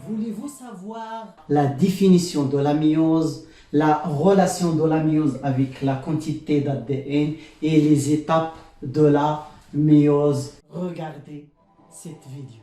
Voulez-vous savoir la définition de la méiose, la relation de la méiose avec la quantité d'ADN et les étapes de la méiose? Regardez cette vidéo.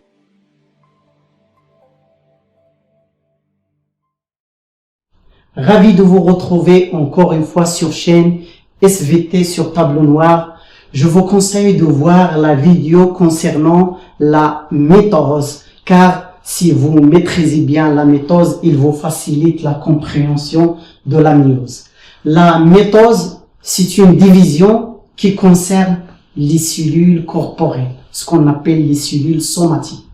Ravi de vous retrouver encore une fois sur chaîne SVT sur Tableau Noir. Je vous conseille de voir la vidéo concernant la mitose, car si vous maîtrisez bien la mitose, il vous facilite la compréhension de la méiose. La mitose, c'est une division qui concerne les cellules corporelles, ce qu'on appelle les cellules somatiques.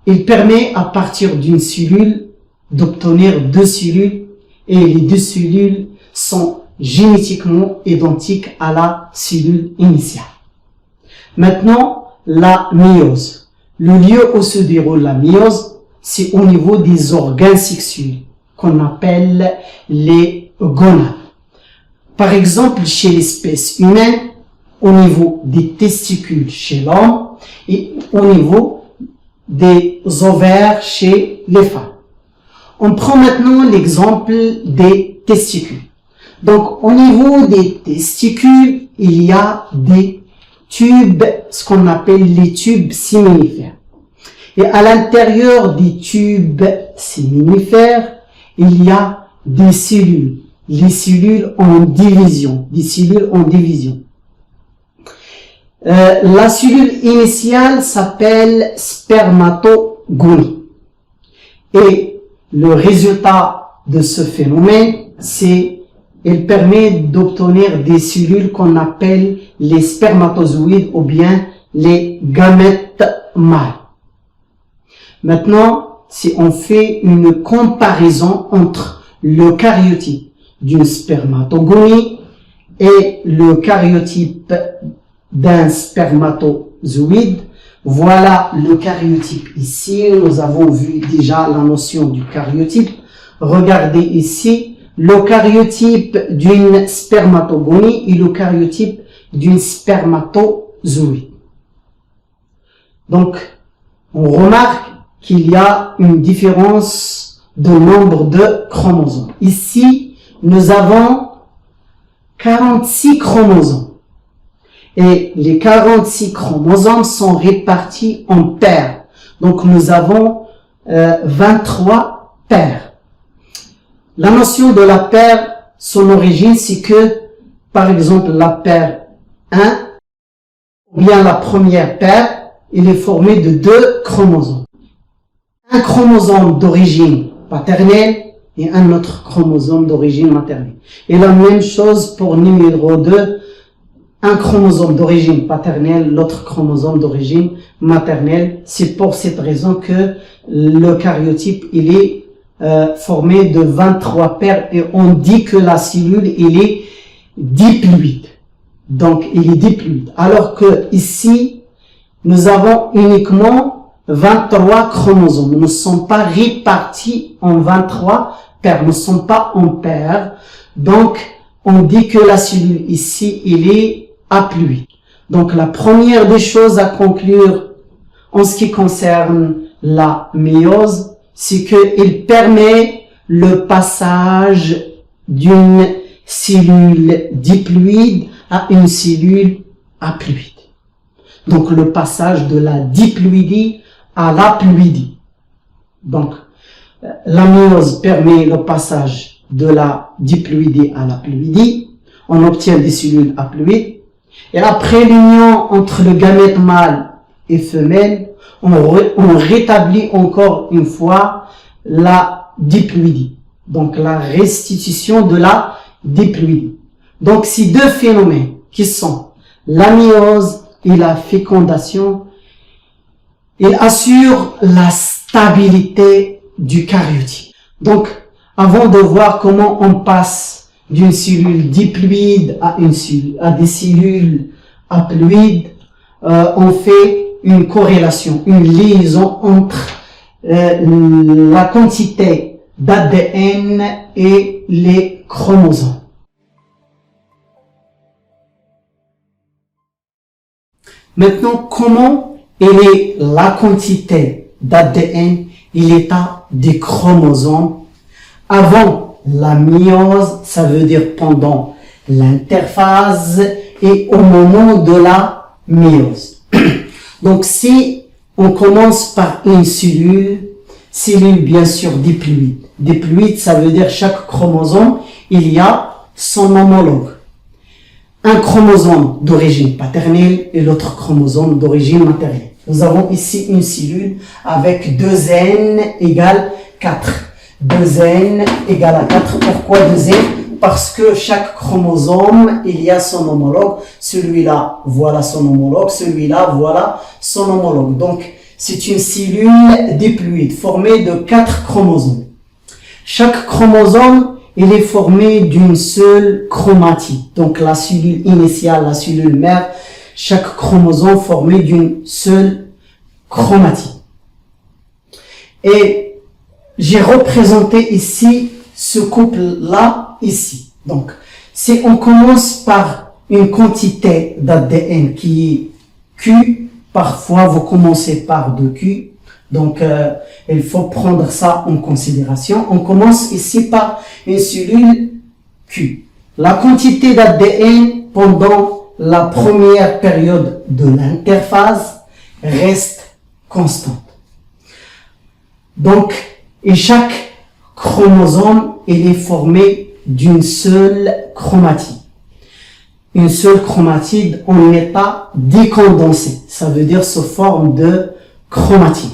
Il permet à partir d'une cellule d'obtenir deux cellules et les deux cellules sont génétiquement identiques à la cellule initiale. Maintenant, la méiose. Le lieu où se déroule la méiose, c'est au niveau des organes sexuels qu'on appelle les gonades. Par exemple, chez l'espèce humaine, au niveau des testicules chez l'homme et au niveau des ovaires chez les femmes. On prend maintenant l'exemple des testicules. Donc, au niveau des testicules, il y a des tubes, ce qu'on appelle les tubes séminifères. Et à l'intérieur des tubes séminifères, il y a des cellules. Les cellules en division. Des cellules en division. La cellule initiale s'appelle spermatogonie. Et le résultat de ce phénomène, elle permet d'obtenir des cellules qu'on appelle les spermatozoïdes ou bien les gamètes mâles. Maintenant, si on fait une comparaison entre le karyotype d'une spermatogonie et le karyotype d'un spermatozoïde, voilà le karyotype ici. Nous avons vu déjà la notion du karyotype. Regardez ici le karyotype d'une spermatogonie et le karyotype d'une spermatozoïde. Donc, on remarque qu'il y a une différence de nombre de chromosomes. Ici, nous avons 46 chromosomes. Et les 46 chromosomes sont répartis en paires. Donc, nous avons 23 paires. La notion de la paire, son origine, c'est que, par exemple, la paire 1, ou bien la première paire, il est formé de deux chromosomes. Un chromosome d'origine paternelle et un autre chromosome d'origine maternelle. Et la même chose pour numéro 2, un chromosome d'origine paternelle, l'autre chromosome d'origine maternelle. C'est pour cette raison que le karyotype, il est formé de 23 paires et on dit que la cellule, il est diploïde. Donc, il est diploïde. Alors que ici, nous avons uniquement 23 chromosomes. Nous ne sommes pas répartis en 23 paires. Nous ne sommes pas en paires. Donc, on dit que la cellule ici, il est haploïde. Donc, la première des choses à conclure en ce qui concerne la méiose, c'est qu'il permet le passage d'une cellule diploïde à une cellule haploïde. Donc, le passage de la diploïdie à l'haploïdie. Donc, la méiose permet le passage de la diploïdie à l'haploïdie. On obtient des cellules haploïdes. Et après l'union entre le gamète mâle et femelle, on rétablit encore une fois la diploïdie. Donc, la restitution de la diploïdie. Donc, ces deux phénomènes qui sont la méiose et la fécondation, ils assurent la stabilité du karyotype. Donc, avant de voir comment on passe d'une cellule diploïde à des cellules haploïdes, on fait une corrélation, une liaison entre la quantité d'ADN et les chromosomes. Maintenant, comment est la quantité d'ADN l'état des chromosomes avant la méiose, ça veut dire pendant l'interphase et au moment de la méiose. Donc si on commence par une cellule bien sûr diploïde. Diploïde, ça veut dire chaque chromosome, il y a son homologue. Un chromosome d'origine paternelle et l'autre chromosome d'origine maternelle. Nous avons ici une cellule avec 2n égale 4. 2n égale à 4. Pourquoi 2n? Parce que chaque chromosome, il y a son homologue. Celui-là, voilà son homologue. Celui-là, voilà son homologue. Donc, c'est une cellule diploïde formée de 4 chromosomes. Chaque chromosome, il est formé d'une seule chromatide. Donc, la cellule initiale, la cellule mère, chaque chromosome formé d'une seule chromatide. Et j'ai représenté ici ce couple-là, ici. Donc, si on commence par une quantité d'ADN qui est Q, parfois vous commencez par 2Q, donc il faut prendre ça en considération. On commence ici par une cellule Q. La quantité d'ADN pendant la première période de l'interphase reste constante. Donc, et chaque chromosome, il est formé d'une seule chromatide. Une seule chromatide en état décondensé. Ça veut dire sous forme de chromatide.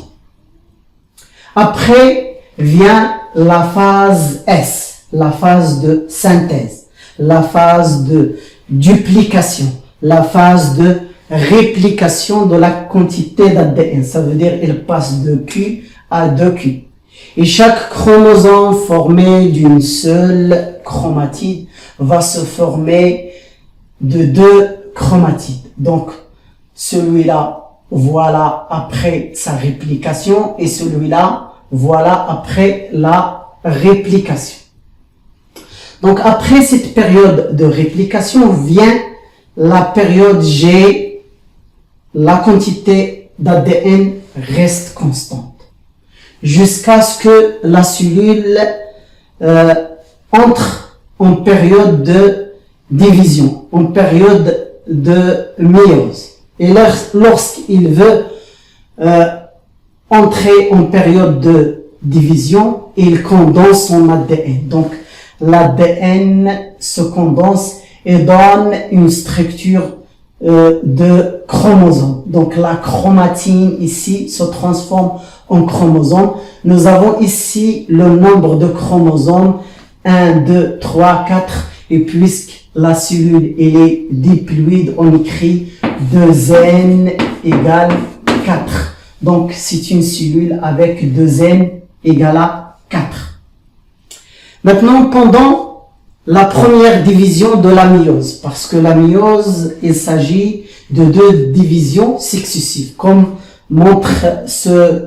Après vient la phase S, la phase de synthèse, la phase de duplication, la phase de réplication de la quantité d'ADN. Ça veut dire il passe de Q à 2Q. Et chaque chromosome formé d'une seule chromatide va se former de 2 chromatides. Donc, celui-là, voilà après sa réplication et celui-là, voilà après la réplication. Donc, après cette période de réplication vient la période G. La quantité d'ADN reste constante jusqu'à ce que la cellule entre en période de division, en période de méiose. Et lorsqu'il veut entrer en période de division, il condense son ADN. Donc, l'ADN se condense et donne une structure de chromosome. Donc, la chromatine ici se transforme en chromosome. Nous avons ici le nombre de chromosomes 1, 2, 3, 4 et puisque la cellule est diploïde, on écrit 2n égale 4. Donc, c'est une cellule avec 2n égale à 4. Maintenant, pendant la première division de la méiose, parce que la méiose, il s'agit de 2 divisions successives, comme montre ce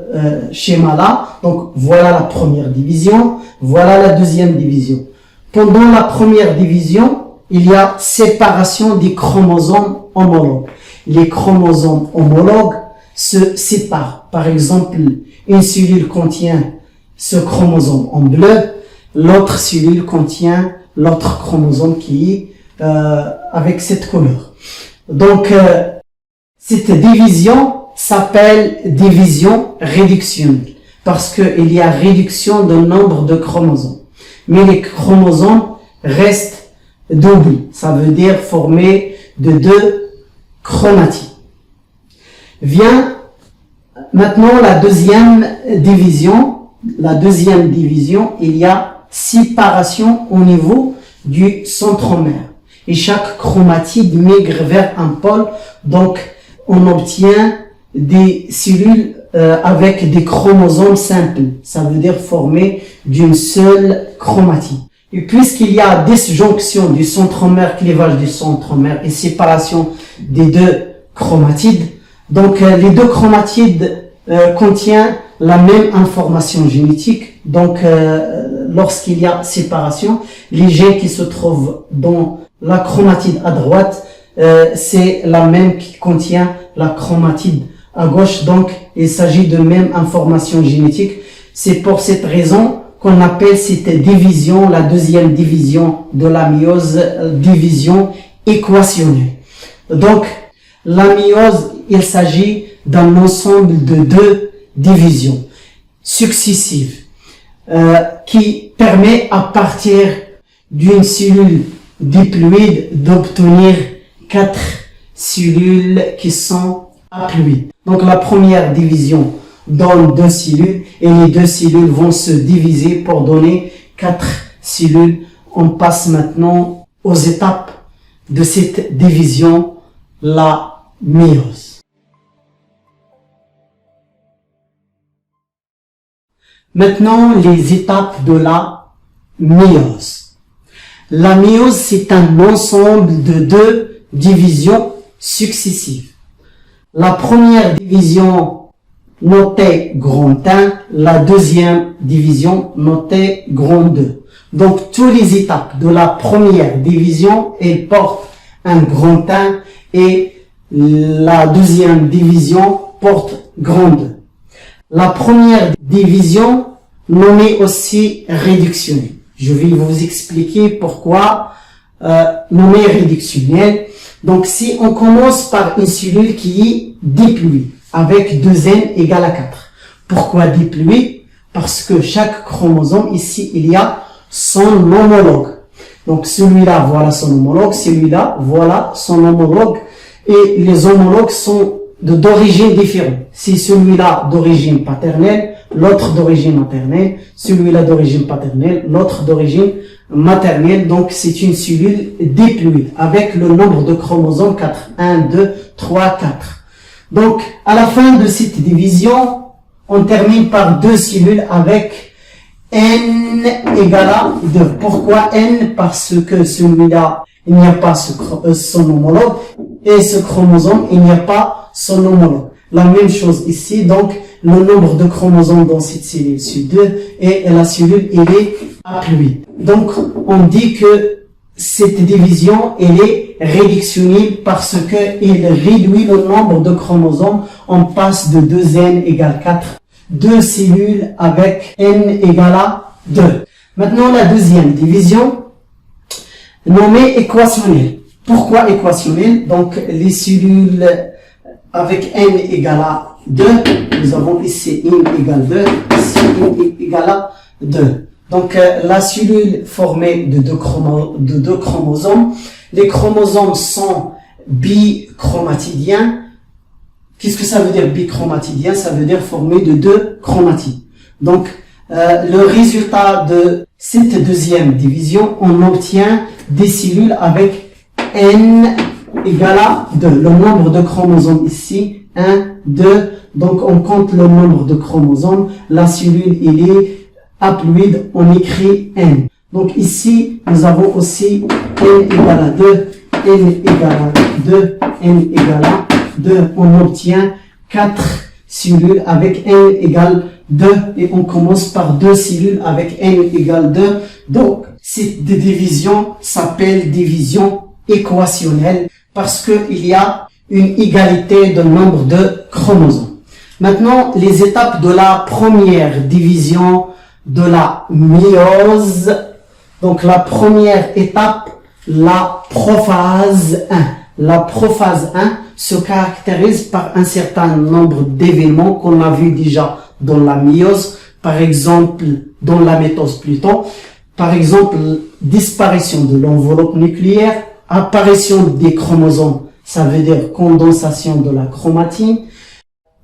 schéma-là. Donc, voilà la première division, voilà la deuxième division. Pendant la première division, il y a séparation des chromosomes homologues. Les chromosomes homologues se séparent. Par exemple, une cellule contient ce chromosome en bleu, l'autre cellule contient l'autre chromosome qui est avec cette couleur. Donc, cette division s'appelle division réductionnelle parce qu'il y a réduction du nombre de chromosomes. Mais les chromosomes restent doubles, ça veut dire formés de 2 chromatides. Vient maintenant la deuxième division. La deuxième division, il y a séparation au niveau du centromère. Et chaque chromatide migre vers un pôle, donc on obtient des cellules avec des chromosomes simples. Ça veut dire formés d'une seule chromatide. Et puisqu'il y a disjonction du centromère, clivage du centromère et séparation des 2 chromatides, donc les 2 chromatides contiennent la même information génétique. Donc lorsqu'il y a séparation, les gènes qui se trouvent dans la chromatide à droite, c'est la même qui contient la chromatide à gauche. Donc il s'agit de même information génétique. C'est pour cette raison qu'on appelle cette division, la deuxième division de la méiose, division équationnelle. Donc, la méiose, il s'agit d'un ensemble de deux divisions successives qui permet à partir d'une cellule diploïde d'obtenir 4 cellules qui sont haploïdes. Donc la première division donne 2 cellules et les 2 cellules vont se diviser pour donner 4 cellules. On passe maintenant aux étapes de cette division, la méiose. Maintenant, les étapes de la méiose. La méiose, c'est un ensemble de 2 divisions successives. La première division notée grand 1, la deuxième division notée grand 2. Donc, toutes les étapes de la première division, elles portent un grand 1 et la deuxième division porte grand 2. La première division, nommée aussi réductionnelle. Je vais vous expliquer pourquoi nommée réductionnelle. Donc, si on commence par une cellule qui est diploïde, avec 2n égale à 4. Pourquoi diploïde? Parce que chaque chromosome, ici, il y a son homologue. Donc, celui-là, voilà son homologue, celui-là, voilà son homologue. Et les homologues sont d'origine différente. Si celui-là d'origine paternelle, l'autre d'origine maternelle, celui-là d'origine paternelle, l'autre d'origine maternelle. Donc, c'est une cellule diploïde avec le nombre de chromosomes 4. 1, 2, 3, 4. Donc, à la fin de cette division, on termine par 2 cellules avec n égale à 2. Pourquoi n? Parce que celui-là, il n'y a pas son homologue, et ce chromosome, il n'y a pas son homologue. La même chose ici, donc le nombre de chromosomes dans cette cellule, c'est 2, et la cellule, elle est haploïde. Donc, on dit que cette division, elle est réductionnelle parce qu'elle réduit le nombre de chromosomes. On passe de 2n égale 4, 2 cellules avec n égale à 2. Maintenant, la deuxième division, nommée équationnelle. Pourquoi équationnelle? Donc, les cellules avec n égale à 2, nous avons ici n égale 2, ici n égale à 2. Donc, la cellule formée de deux chromosomes. Les chromosomes sont bichromatidiens. Qu'est-ce que ça veut dire bichromatidien? Ça veut dire formé de 2 chromatides. Donc, le résultat de cette deuxième division, on obtient des cellules avec n égale à 2. Le nombre de chromosomes ici, 1, 2. Donc, on compte le nombre de chromosomes. La cellule, il est haploïde, on écrit n. Donc, ici, nous avons aussi n égale à 2, n égale à 2, n égale à 2. On obtient 4 cellules avec n égale 2 et on commence par 2 cellules avec n égale 2. Donc, cette division s'appelle division équationnelle parce qu'il y a une égalité de nombre de chromosomes. Maintenant, les étapes de la première division de la méiose. Donc, la première étape, la prophase 1. La prophase 1 se caractérise par un certain nombre d'événements qu'on a vu déjà dans la méiose, par exemple, dans la mitose plutôt. Par exemple, disparition de l'enveloppe nucléaire, apparition des chromosomes, ça veut dire condensation de la chromatine,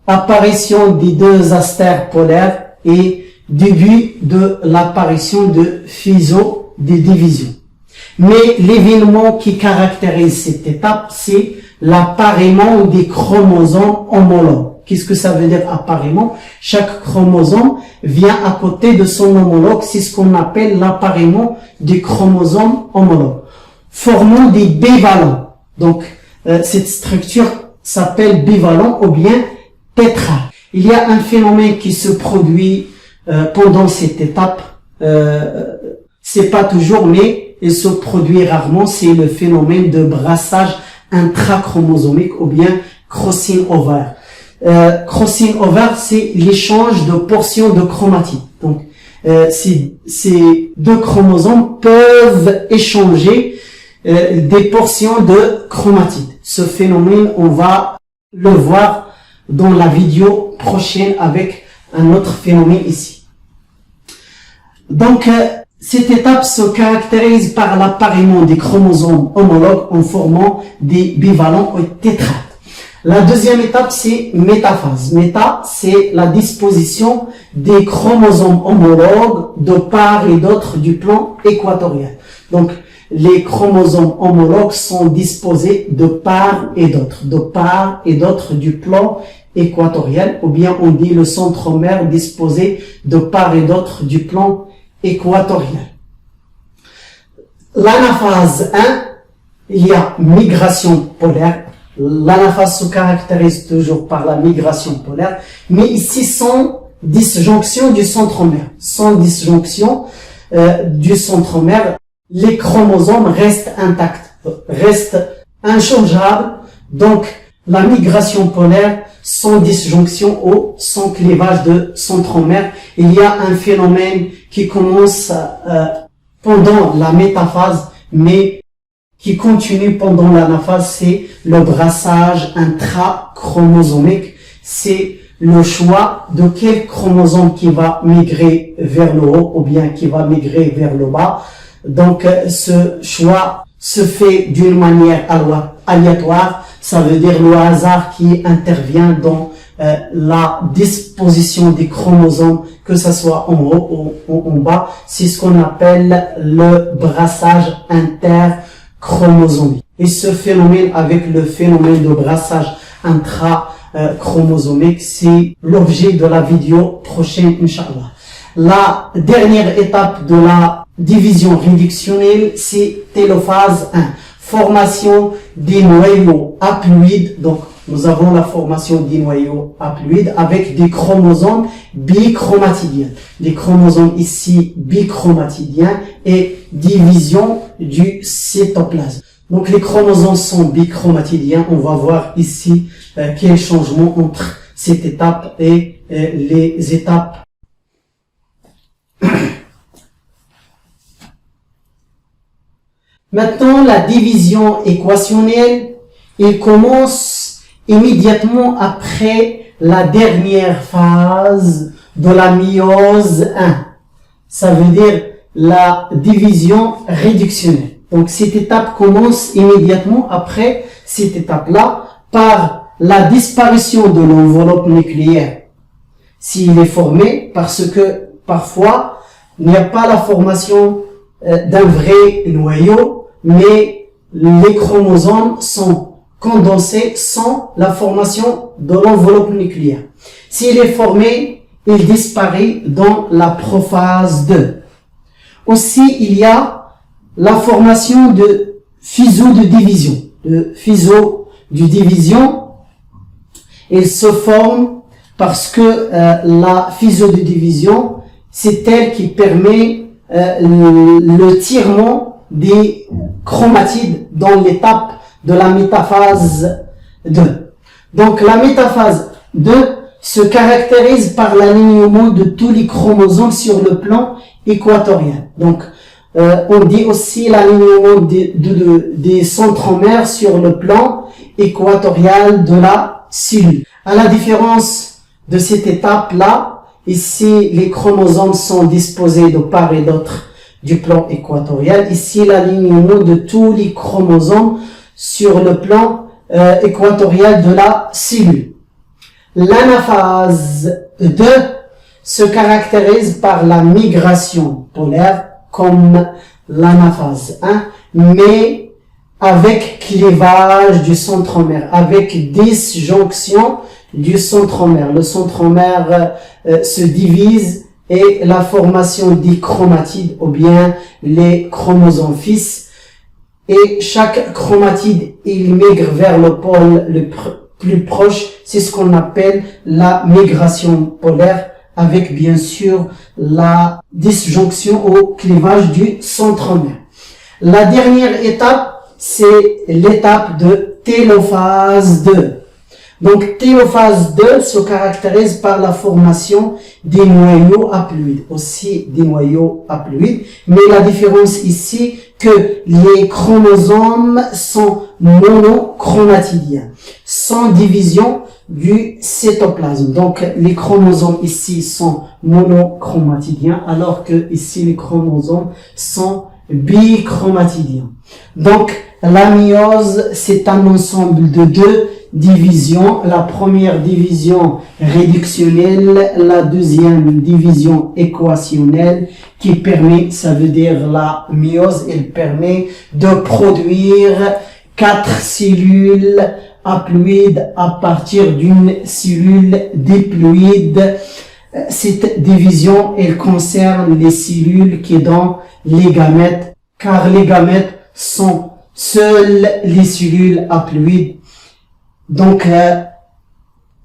apparition des 2 astères polaires et début de l'apparition de fuseaux de division. Mais l'événement qui caractérise cette étape, c'est l'appariement des chromosomes homologues. Qu'est-ce que ça veut dire appariement? Chaque chromosome vient à côté de son homologue. C'est ce qu'on appelle l'appariement des chromosomes homologues, formant des bivalents. Donc, cette structure s'appelle bivalent ou bien tétra. Il y a un phénomène qui se produit pendant cette étape. C'est pas toujours, mais il se produit rarement. C'est le phénomène de brassage intrachromosomique ou bien crossing over. crossing over, c'est l'échange de portions de chromatide. Donc, ces deux chromosomes peuvent échanger des portions de chromatide. Ce phénomène, on va le voir dans la vidéo prochaine avec un autre phénomène ici. Donc, cette étape se caractérise par l'appariement des chromosomes homologues en formant des bivalents ou tétrades. La deuxième étape, c'est métaphase. Méta, c'est la disposition des chromosomes homologues de part et d'autre du plan équatorial. Donc, les chromosomes homologues sont disposés de part et d'autre du plan équatorial, ou bien on dit le centromère disposé de part et d'autre du plan équatorial. L'anaphase 1, il y a migration polaire. L'anaphase se caractérise toujours par la migration polaire, mais ici sans disjonction du centromère. Sans disjonction du centromère, les chromosomes restent intacts, restent inchangeables. Donc, la migration polaire sans disjonction ou sans clivage de centromère. Il y a un phénomène qui commence pendant la métaphase, mais qui continue pendant l'anaphase, c'est le brassage intrachromosomique. C'est le choix de quel chromosome qui va migrer vers le haut ou bien qui va migrer vers le bas. Donc, ce choix se fait d'une manière aléatoire. Ça veut dire le hasard qui intervient dans la disposition des chromosomes, que ce soit en haut ou en bas. C'est ce qu'on appelle le brassage interchromosomique. Et ce phénomène, avec le phénomène de brassage intrachromosomique, c'est l'objet de la vidéo prochaine, Inch'Allah. La dernière étape de la division réductionnelle, c'est télophase 1. Formation des noyaux haploïdes. Donc, nous avons la formation des noyaux haploïdes avec des chromosomes bichromatidiens. Des chromosomes ici bichromatidiens et division du cytoplasme. Donc, les chromosomes sont bichromatidiens. On va voir ici quel changement entre cette étape et les étapes. Maintenant, la division équationnelle, il commence immédiatement après la dernière phase de la méiose 1. Ça veut dire la division réductionnelle. Donc, cette étape commence immédiatement après cette étape-là par la disparition de l'enveloppe nucléaire. S'il est formé, parce que parfois, il n'y a pas la formation d'un vrai noyau, mais les chromosomes sont condensés sans la formation de l'enveloppe nucléaire. S'il est formé, il disparaît dans la prophase 2. Aussi, il y a la formation de fuseaux de division. Le fuseau de division, il se forme parce que la fuseau de division, c'est elle qui permet le tirement des chromatides dans l'étape de la métaphase 2. Donc la métaphase 2 se caractérise par l'alignement de tous les chromosomes sur le plan équatorial. Donc on dit aussi l'alignement des centromères sur le plan équatorial de la cellule. À la différence de cette étape-là, ici, les chromosomes sont disposés de part et d'autre du plan équatorial. Ici, l'alignement de tous les chromosomes sur le plan équatorial de la cellule. L'anaphase 2 se caractérise par la migration polaire comme l'anaphase 1, mais avec clivage du centromère, avec disjonction du centromère. Le centromère se divise et la formation des chromatides ou bien les chromosomes fils. Et chaque chromatide, il migre vers le pôle le plus proche. C'est ce qu'on appelle la migration polaire, avec bien sûr la disjonction au clivage du centromère. La dernière étape, c'est l'étape de télophase 2. Donc, télophase 2 se caractérise par la formation des noyaux haploïdes, aussi des noyaux haploïdes. Mais la différence ici, que les chromosomes sont monochromatidiens, sans division du cytoplasme. Donc, les chromosomes ici sont monochromatidiens, alors que ici, les chromosomes sont bichromatidiens. Donc, la méiose, c'est un ensemble de deux divisions. La première division réductionnelle, la deuxième division équationnelle qui permet, ça veut dire la méiose, elle permet de produire 4 cellules haploïdes à partir d'une cellule diploïde. Cette division, elle concerne les cellules qui donnent les gamètes, car les gamètes sont seules les cellules haploïdes. Donc,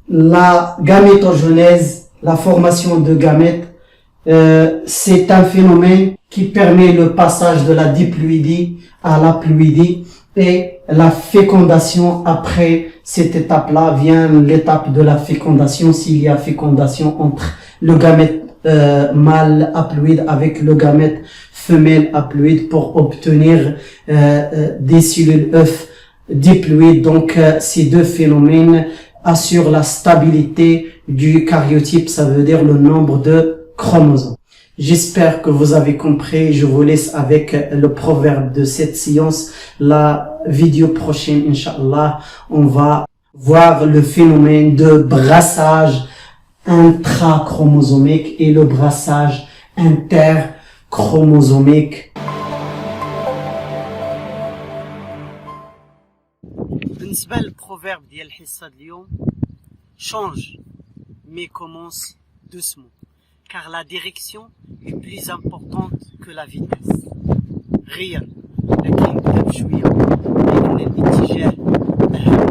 la gamétogenèse, la formation de gamètes, c'est un phénomène qui permet le passage de la diploïdie à l'haploïdie, et la fécondation. Après cette étape-là vient l'étape de la fécondation, s'il y a fécondation entre le gamète mâle haploïde avec le gamète femelle haploïde pour obtenir des cellules œufs diploïdes. Donc, ces deux phénomènes assurent la stabilité du karyotype, ça veut dire le nombre de chromosomes. J'espère que vous avez compris. Je vous laisse avec le proverbe de cette séance. La vidéo prochaine, Inch'Allah, on va voir le phénomène de brassage intrachromosomique et le brassage interchromosomique. بالنسبة للبروفيرب ديال الحصة اليوم change mais commence doucement car la direction est plus importante que la vitesse. غير لكن ابدأ بشوية لأن الاتجاه أهم